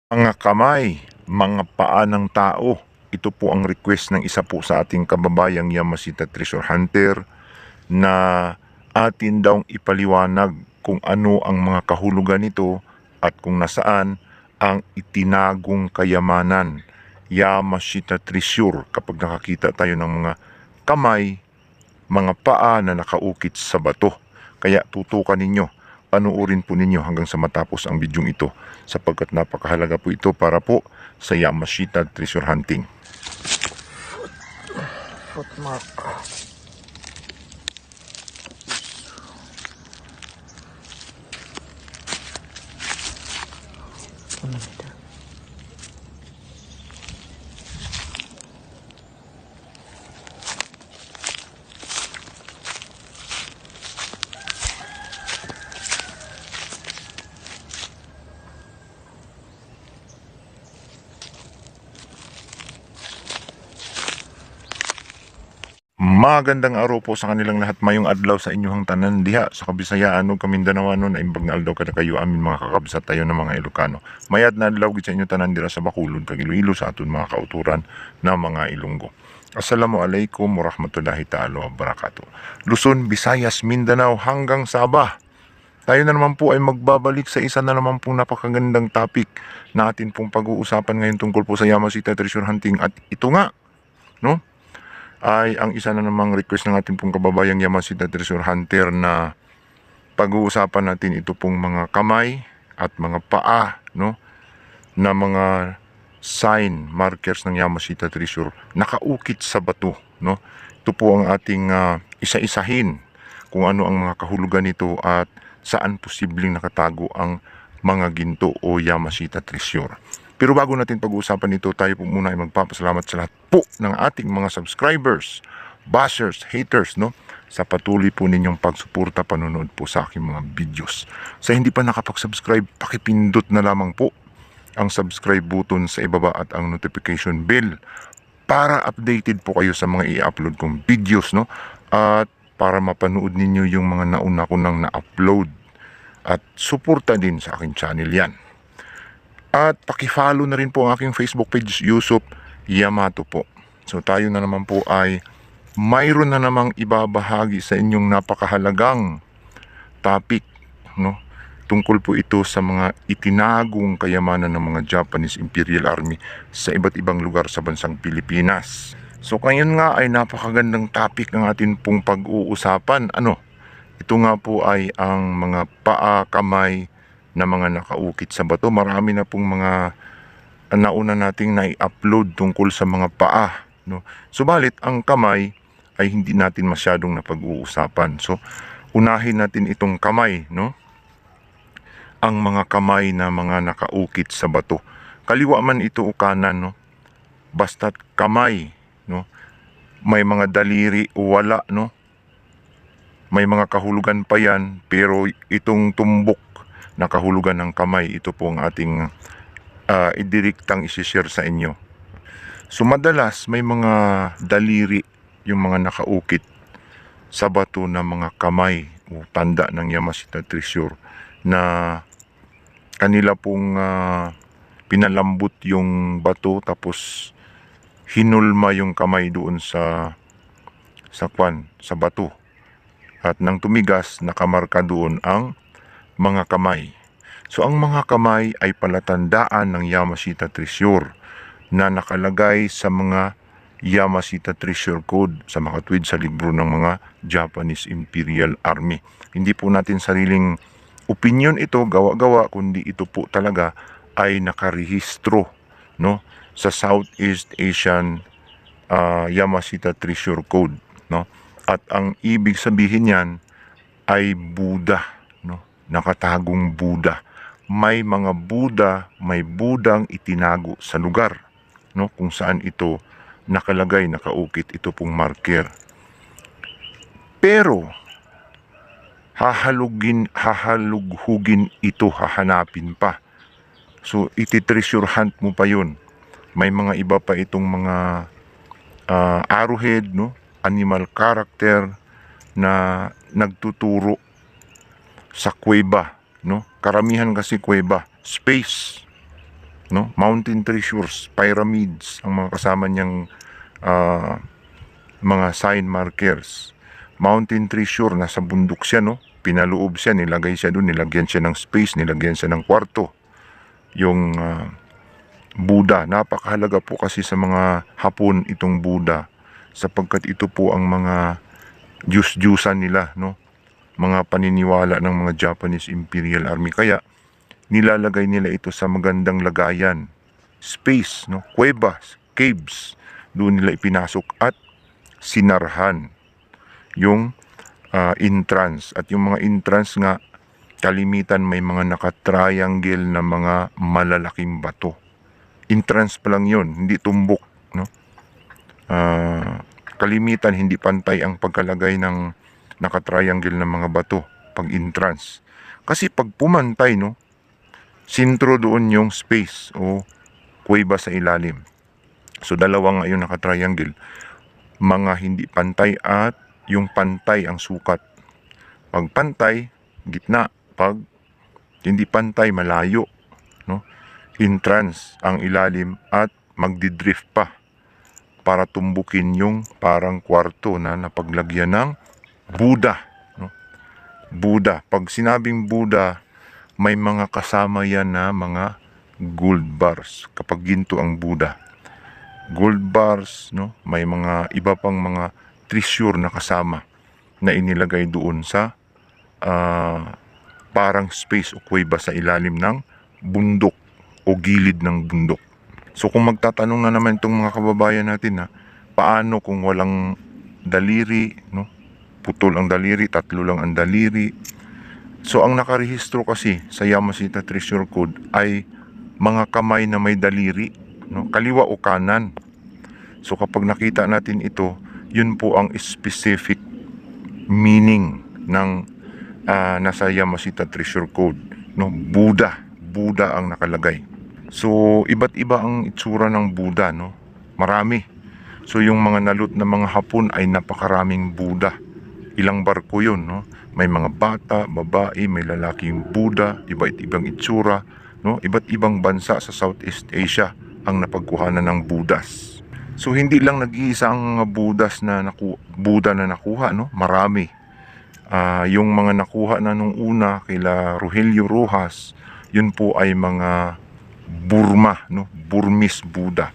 Mga kamay, mga paa ng tao. Ito po ang request ng isa po sa ating kababayang Yamashita Treasure Hunter na atin daw ipaliwanag kung ano ang mga kahulugan nito at kung nasaan ang itinagong kayamanan. Yamashita Treasure, kapag nakakita tayo ng mga kamay, mga paa na nakaukit sa bato. Kaya tutukan ninyo, panuorin po ninyo hanggang sa matapos ang bidyong ito sapagkat napakahalaga po ito para po sa Yamashita Treasure Hunting. Footmark. Ano ito? Magandang araw po sa kanilang lahat, mayong adlaw sa inyong tanan diha sa Kabisayaan ug Kamindanao na imbag na aldaw kada kayo amin mga kakabsat tayo ng mga Ilocano. Mayad na adlaw gid sa inyo tanan dira sa Bacolod kag Iloilo sa aton mga kauturan na mga Ilonggo. Assalamualaikum warahmatullahi taala wabarakatuh. Luzon, Visayas, Mindanao hanggang Sabah. Tayo na naman po ay magbabalik sa isa na naman pong napakagandang topic na atin pong pag-uusapan ngayon tungkol po sa Yamashita Treasure Hunting at ito nga, no? Ay ang isa na namang request ng ating pong kababayang Yamashita Treasure Hunter na pag-uusapan natin ito pong mga kamay at mga paa, no, na mga sign markers ng Yamashita Treasure nakaukit sa bato, no. Ito po ang ating isa-isahin kung ano ang mga kahulugan nito at saan posibleng nakatago ang mga ginto o Yamashita Treasure. Pero bago natin pag-uusapan ito, tayo po muna ay magpapasalamat sa lahat po ng ating mga subscribers, bashers, haters, no? Sa patuloy po ninyong pagsuporta, panonood po sa aking mga videos. Sa hindi pa nakapag-subscribe, pakipindot na lamang po ang subscribe button sa ibaba at ang notification bell para updated po kayo sa mga i-upload kong videos, no? At para mapanood ninyo yung mga nauna ko nang na-upload. At suporta din sa aking channel yan. At pakifollow na rin po ang aking Facebook page, Yusuf Yamato po. So tayo na naman po ay mayroon na namang ibabahagi sa inyong napakahalagang topic, no? Tungkol po ito sa mga itinagong kayamanan ng mga Japanese Imperial Army sa iba't ibang lugar sa bansang Pilipinas. So ngayon nga ay napakagandang topic ng atin pong pag-uusapan. Ito nga po ay ang mga paa, kamay na mga nakaukit sa bato. Marami na pong mga nauna nating na-upload tungkol sa mga paa, no? Subalit ang kamay ay hindi natin masyadong napag-uusapan. So unahin natin itong kamay, no? Ang mga kamay na mga nakaukit sa bato. Kaliwa man ito o kanan, no? Basta't kamay, no? May mga daliri o wala, no? May mga kahulugan pa yan, pero itong tumbok na kahulugan ng kamay, ito po ang ating idiriktang isishare sa inyo. So madalas may mga daliri yung mga nakaukit sa bato na mga kamay o tanda ng Yamashita Treasure na kanila pong pinalambot yung bato tapos hinulma yung kamay doon sa bato. At nang tumigas, nakamarka doon ang mga kamay. So ang mga kamay ay palatandaan ng Yamashita Treasure na nakalagay sa mga Yamashita Treasure Code sa makatwid sa libro ng mga Japanese Imperial Army. Hindi po natin sariling opinion ito, gawa-gawa, kundi ito po talaga ay nakarehistro, no, sa Southeast Asian Yamashita Treasure Code, no? At ang ibig sabihin niyan ay Buddha, no? Nakatagong Buddha. May mga Buddha, may Budang itinago sa lugar, no? Kung saan ito nakalagay, nakaukit ito pong marker. Pero hahalughugin ito, hahanapin pa. So iti-treasure hunt mo pa yun. May mga iba pa itong mga arrowhead, no? Animal character na nagtuturo sa kuweba, no? Karamihan kasi kuweba, space, no? Mountain treasures, pyramids, ang mga kasama niyang mga sign markers. Mountain treasure, nasa bundok siya, no? Pinaloob siya, nilagay siya doon, nilagyan siya ng space, nilagyan siya ng kwarto. Yung Buddha, napakahalaga po kasi sa mga Hapon itong Buddha sapagkat ito po ang mga Diyos-Diyusan nila, no? Mga paniniwala ng mga Japanese Imperial Army. Kaya nilalagay nila ito sa magandang lagayan, space, no? Cuevas, caves, doon nila ipinasok at sinarhan yung entrance. At yung mga entrance nga, kalimitan may mga nakatriangle na mga malalaking bato. Entrance pa lang yun, hindi tumbok, no? Kalimitan hindi pantay ang pagkalagay ng nakatriangle na mga bato pag entrance. Kasi pag pumantay, no, sintro doon yung space o kuweba sa ilalim. So dalawa nga yung nakatriangle, mga hindi pantay at yung pantay ang sukat. Pag pantay, gitna. Pag hindi pantay, malayo, no? Entrance ang ilalim at magdidrift pa para tumbukin yung parang kwarto na napaglagyan ng Buddha, no? Buddha. Pag sinabing Buddha, may mga kasama yan na mga gold bars. Kapag ginto ang Buddha, gold bars, no? May mga iba pang mga treasure na kasama na inilagay doon sa parang space o kuweba sa ilalim ng bundok o gilid ng bundok. So kung magtatanong na naman itong mga kababayan natin na paano kung walang daliri, no? Putol ang daliri, 3 lang ang daliri. So ang nakarehistro kasi sa Yamashita Treasure Code ay mga kamay na may daliri, no? Kaliwa o kanan. So kapag nakita natin ito, yun po ang specific meaning ng nasa Yamashita Treasure Code, no? Buddha ang nakalagay. So iba't iba ang itsura ng Buddha, no? Marami. So yung mga nalot na mga Hapon ay napakaraming Buddha. Ilang barko yun, no? May mga bata, babae, may lalaking Buddha, iba't ibang itsura, no? Iba't ibang bansa sa Southeast Asia ang napagkuhanan ng Buddhas. So hindi lang nag-iisa ang Buddhas na Buddha na nakuha, no? Marami. Yung mga nakuha na nung una kila Rogelio Rojas, yun po ay mga Burma, no? Burmese Buddha.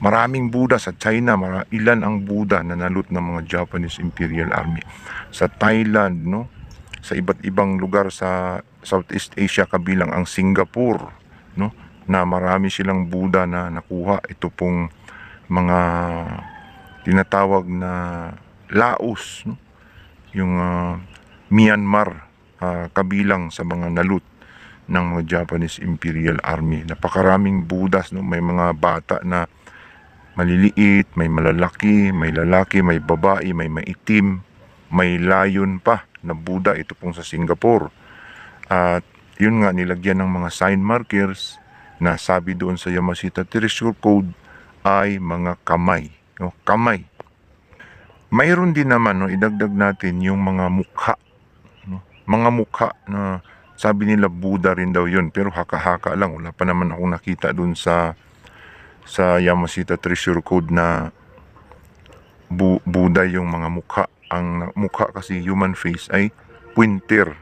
Maraming Buddha sa China, ilan ang Buddha na nalot ng mga Japanese Imperial Army. Sa Thailand, no? Sa iba't ibang lugar sa Southeast Asia kabilang ang Singapore, no? Na marami silang Buddha na nakuha. Ito pong mga tinatawag na Laos, no? Yung Myanmar, kabilang sa mga nalot ng mga Japanese Imperial Army. Napakaraming Buddhas, no? May mga bata na maliliit, may malalaki, may lalaki, may babae, may maitim, may layon pa na Buddha. Ito pong sa Singapore. At yun nga, nilagyan ng mga sign markers na sabi doon sa Yamashita Treasure Code ay mga kamay, no? Kamay. Mayroon din naman, no, idagdag natin yung mga mukha, no? Mga mukha na sabi nila Buddha rin daw yun, pero haka-haka lang. Wala pa naman akong nakita doon sa Yamashita Treasure Code na Buddha yung mga mukha. Ang mukha kasi human face ay pointer,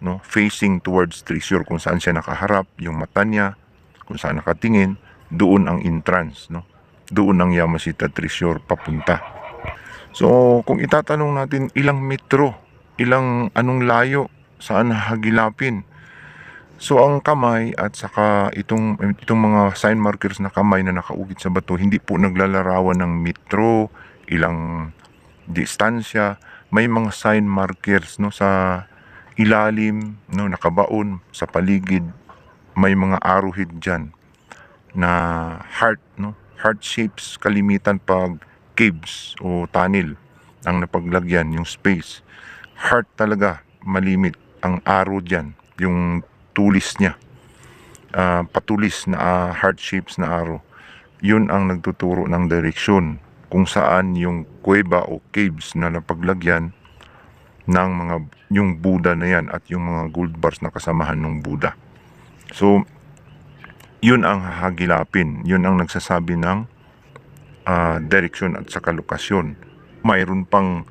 no? Facing towards treasure, kung saan siya nakaharap, yung mata niya, kung saan nakatingin, doon ang entrance, no? Doon ang Yamashita Treasure papunta. So kung itatanong natin ilang metro, anong layo, saan hagilapin? So ang kamay at saka itong mga sign markers na kamay na nakaugit sa bato, hindi po naglalarawan ng metro, ilang distansya. May mga sign markers, no, sa ilalim, no, nakabaon sa paligid. May mga arrowhead dyan na heart, no, heart shapes. Kalimitan pag caves o tunnel ang napaglagyan, yung space. Heart talaga, malimit ang arrow dyan, yung tulis niya, patulis na heart shapes na arrow. Yun ang nagtuturo ng direksyon kung saan yung kuweba o caves na napaglagyan ng yung Buddha na yan at yung mga gold bars na kasamahan ng Buddha. So yun ang hahagilapin. Yun ang nagsasabi ng direksyon at saka lokasyon. Mayroon pang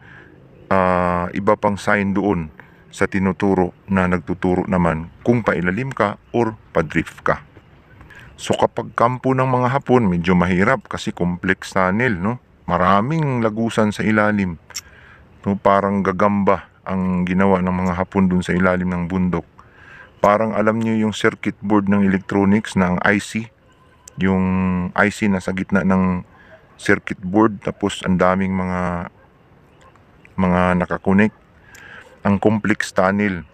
iba pang sign doon sa tinuturo na nagtuturo naman kung pailalim ka or padrift ka. So kapag kampo ng mga Hapon, medyo mahirap kasi complex tunnel, no? Maraming lagusan sa ilalim. No, parang gagamba ang ginawa ng mga Hapon dun sa ilalim ng bundok. Parang alam niyo yung circuit board ng electronics na ang IC, yung IC na sa gitna ng circuit board, tapos ang daming mga nakakonek. Ang complex tunnel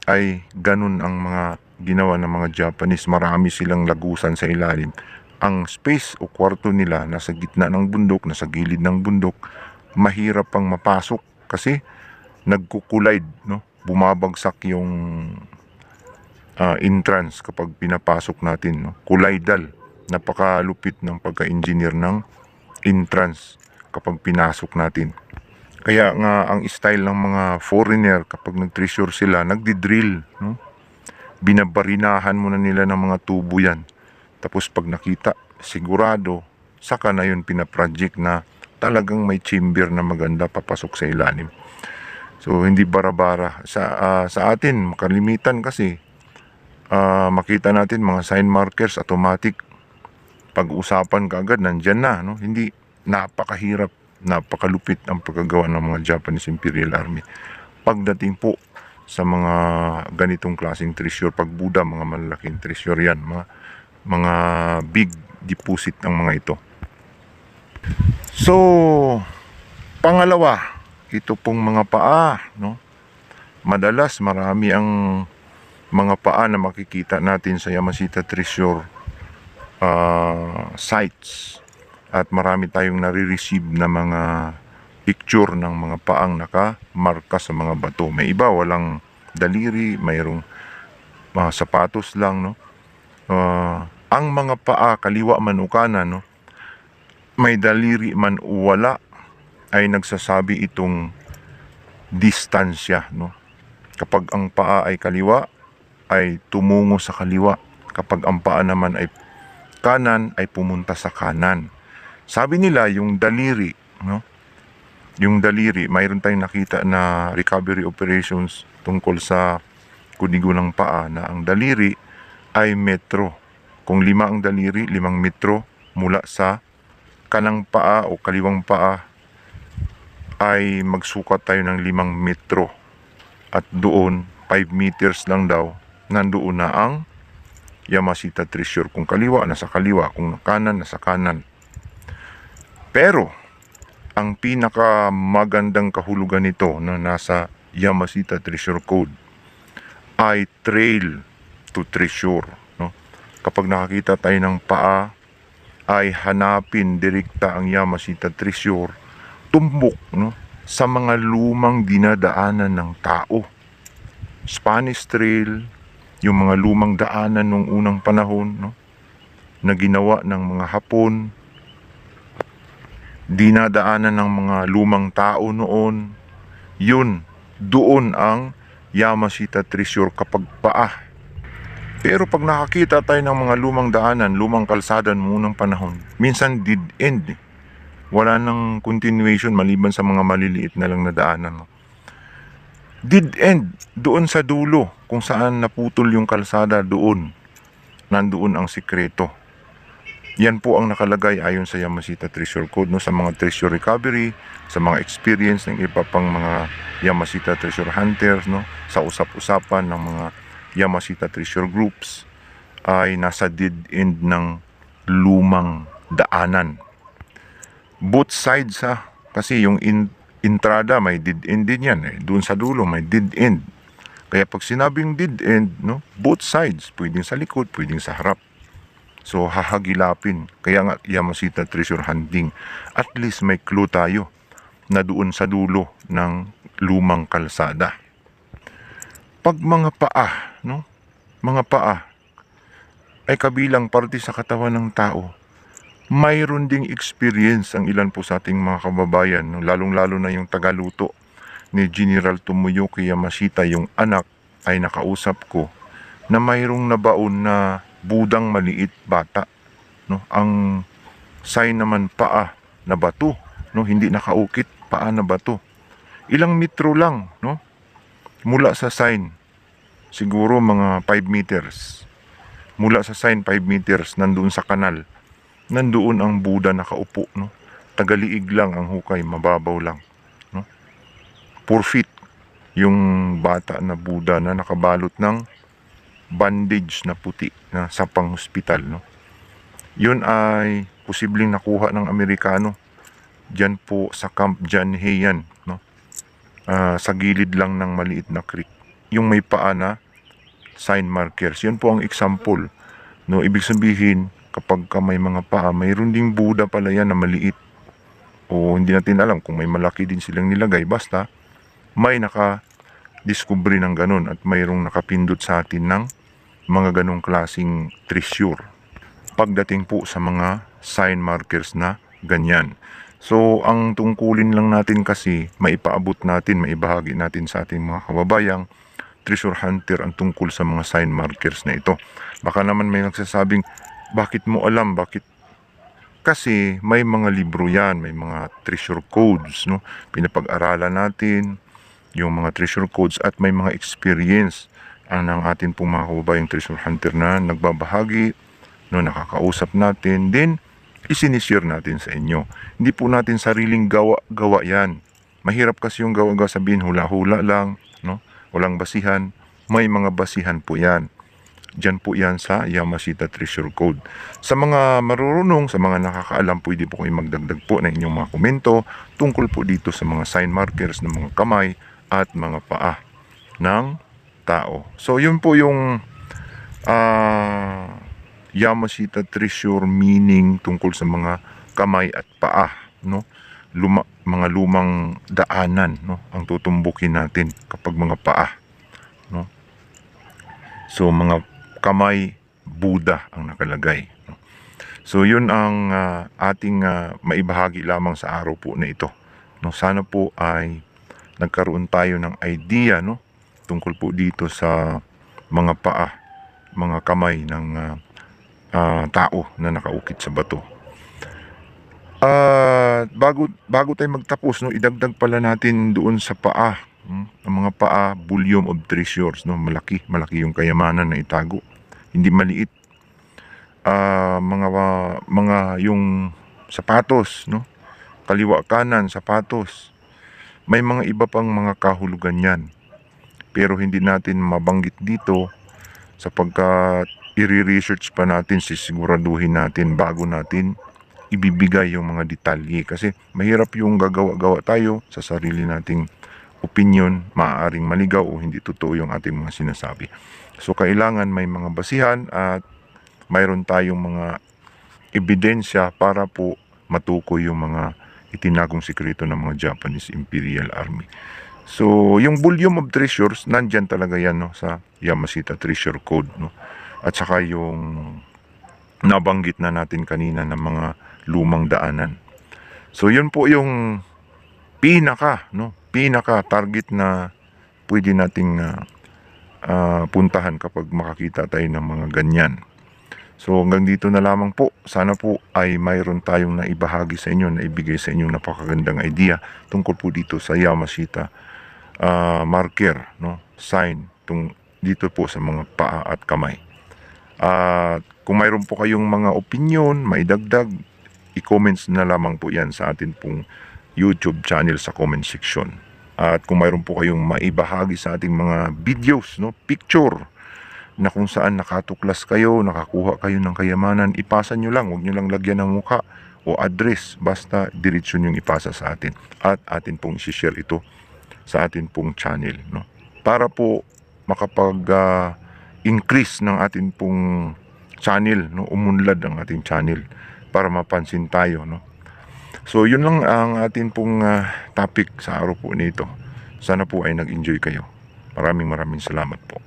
ay ganun ang mga ginawa ng mga Japanese. Marami silang lagusan sa ilalim. Ang space o kwarto nila nasa gitna ng bundok, nasa gilid ng bundok, mahirap pang mapasok kasi nagkukulide, no? Bumabagsak yung entrance kapag pinapasok natin, no? Colloidal. Napakalupit ng pagka-engineer ng entrance kapag pinasok natin. Kaya nga ang style ng mga foreigner kapag nag-treasure sila, nagdi-drill, no? Binabarinahan muna nila ng mga tubo yan. Tapos pag nakita, sigurado, saka na yun pinaproject na talagang may chamber na maganda papasok sa ilalim. So hindi bara-bara. Sa atin, makalimitan kasi makita natin mga sign markers, automatic. Pag-usapan ka agad, nandyan na, no? Hindi, napakahirap, napakalupit ang pagkagawa ng mga Japanese Imperial Army. Pagdating po sa mga ganitong klaseng treasure, pag Buddha, mga malalaking treasure yan, mga big deposit ang mga ito. So, pangalawa, ito pong mga paa, no? Madalas marami ang mga paa na makikita natin sa Yamashita Treasure sites, at marami tayong nare-receive na mga picture ng mga paang nakamarka sa mga bato. May iba walang daliri, mayroong mga sapatos lang, no? Ang mga paa kaliwa man o kanan, no, may daliri man o wala, ay nagsasabi itong distansya, no? Kapag ang paa ay kaliwa, ay tumungo sa kaliwa. Kapag ang paa naman ay kanan, ay pumunta sa kanan. Sabi nila yung daliri, no? Yung daliri, mayroon tayong nakita na recovery operations tungkol sa kunigo ng paa na ang daliri ay metro. Kung 5 ang daliri, 5 metro mula sa kanang paa o kaliwang paa, ay magsukat tayo ng 5 metro. At doon, 5 meters lang daw, nandoon na ang Yamashita Treasure. Kung kaliwa, nasa kaliwa. Kung kanan, nasa kanan. Pero, ang pinakamagandang kahulugan nito na nasa Yamashita Treasure Code ay trail to treasure, no? Kapag nakakita tayo ng paa, ay hanapin direkta ang Yamashita Treasure, tumbok, no, sa mga lumang dinadaanan ng tao. Spanish Trail, yung mga lumang daanan nung unang panahon, no, na ginawa ng mga Hapon, dinadaanan ng mga lumang tao noon. Yun, doon ang Yamashita Treasure kapag paa. Pero pag nakakita tayo ng mga lumang daanan, lumang kalsada noong unang panahon, minsan dead end. Wala nang continuation maliban sa mga maliliit na lang na daanan. Dead end, doon sa dulo, kung saan naputol yung kalsada, doon, nandoon ang sikreto. Yan po ang nakalagay ayon sa Yamashita Treasure Code, no, sa mga treasure recovery, sa mga experience ng iba pang mga Yamashita Treasure Hunters, no, sa usap-usapan ng mga Yamashita Treasure Groups, ay nasa dead end ng lumang daanan. Both sides, ha, kasi yung entrada may dead end din yan, doon sa dulo may dead end. Kaya pag sinabing dead end, no, both sides, pwedeng sa likod, pwedeng sa harap. So hahagilapin. Kaya nga Yamashita Treasure Hunting, at least may clue tayo na doon sa dulo ng lumang kalsada. Pag mga paa, no, mga paa ay kabilang parte sa katawan ng tao, mayroon ding experience ang ilan po sa ating mga kababayan, no, lalong-lalo na yung tagaluto ni General Tomoyuki Yamashita, yung anak, ay nakausap ko na mayroong nabaon na budang maliit, bata, no? Ang sign naman paa na bato, no? Hindi nakaukit, paa na bato. Ilang metro lang, no? Mula sa sign, siguro mga 5 meters. Mula sa sign 5 meters, nandoon sa kanal, nandoon ang Buddha nakaupo, no? Tagaliig lang ang hukay, mababaw lang, no? 4 feet yung bata na Buddha na nakabalot ng bandage na puti na sa pang-hospital, no? Yun ay posibleng nakuha ng Amerikano diyan po sa Camp John Haiyan, no? Sa gilid lang ng maliit na creek. Yung may paa na sign markers. Yun po ang example, no? Ibig sabihin, kapag ka may mga paa, mayroon ding Buddha pala yan na maliit. O hindi natin alam kung may malaki din silang nilagay. Basta, may naka-discovery ng ganun at mayroong nakapindot sa atin ng mga ganong klaseng treasure pagdating po sa mga sign markers na ganyan. So, ang tungkulin lang natin kasi maipaabot natin, maibahagi natin sa ating mga kababayang treasure hunter ang tungkol sa mga sign markers na ito. Baka naman may nagsasabing, bakit mo alam? Bakit? Kasi may mga libro yan, may mga treasure codes, no? Pinapag-aralan natin yung mga treasure codes at may mga experience ng atin pong mga kababayang treasure hunter na nagbabahagi, no, nakakausap natin, then isinishare natin sa inyo. Hindi po natin sariling gawa yan. Mahirap kasi yung gawa-gawa, sabihin hula-hula lang, no? Walang basihan. May mga basihan po yan. Diyan po yan sa Yamashita Treasure Code. Sa mga marurunong, sa mga nakakaalam, pwede po kayo magdagdag po ng inyong mga komento tungkol po dito sa mga sign markers ng mga kamay at mga paa ng tao. So yun po yung Yamashita Treasure meaning tungkol sa mga kamay at paa, no? Mga lumang daanan, no, ang tutumbukin natin kapag mga paa, no? So mga kamay, Buddha ang nakalagay, no? So yun ang ating maibahagi lamang sa araw po na ito, no? Sana po ay nagkaroon tayo ng idea, no, tungkol po dito sa mga paa, mga kamay ng tao na nakaukit sa bato. Bago tayo magtapos, no, idagdag pala natin doon sa paa, ang mga paa, volume of treasures, no, malaki yung kayamanan na itago, hindi maliit. Mga yung sapatos, no, kaliwa kanan sapatos, may mga iba pang mga kahulugan yan, pero hindi natin mabanggit dito sapagkat i-research pa natin, sisiguraduhin natin bago natin ibibigay yung mga detalye, kasi mahirap yung gagawa-gawa tayo sa sarili nating opinion, maaaring maligaw o hindi totoo yung ating mga sinasabi. So kailangan may mga basihan at mayroon tayong mga ebidensya para po matukoy yung mga itinagong sikreto ng mga Japanese Imperial Army. So yung volume of treasures, nandyan talaga yan, no, sa Yamashita Treasure Code, no? At saka yung nabanggit na natin kanina ng mga lumang daanan. So yun po yung pinaka target na pwede nating puntahan kapag makakita tayo ng mga ganyan. So hanggang dito na lamang po. Sana po ay mayroon tayong naibahagi sa inyo, naibigay sa inyong napakagandang idea tungkol po dito sa Yamashita marker, no, sign dito po sa mga paa at kamay. Kung mayroon po kayong mga opinion, maidagdag, i-comments na lamang po yan sa atin pong YouTube channel sa comment section. At kung mayroon po kayong maibahagi sa ating mga videos, no, picture na kung saan nakatuklas kayo, nakakuha kayo ng kayamanan, ipasa nyo lang, huwag nyo lang lagyan ng mukha o address, basta diretsyo nyo ipasa sa atin at atin pong i-share ito sa atin pong channel, no, para po makapag increase ng atin pong channel, no, umunlad ang ating channel para mapansin tayo, no. So yun lang ang atin pong topic sa araw po nito. Sana po ay nag-enjoy kayo. Maraming salamat po.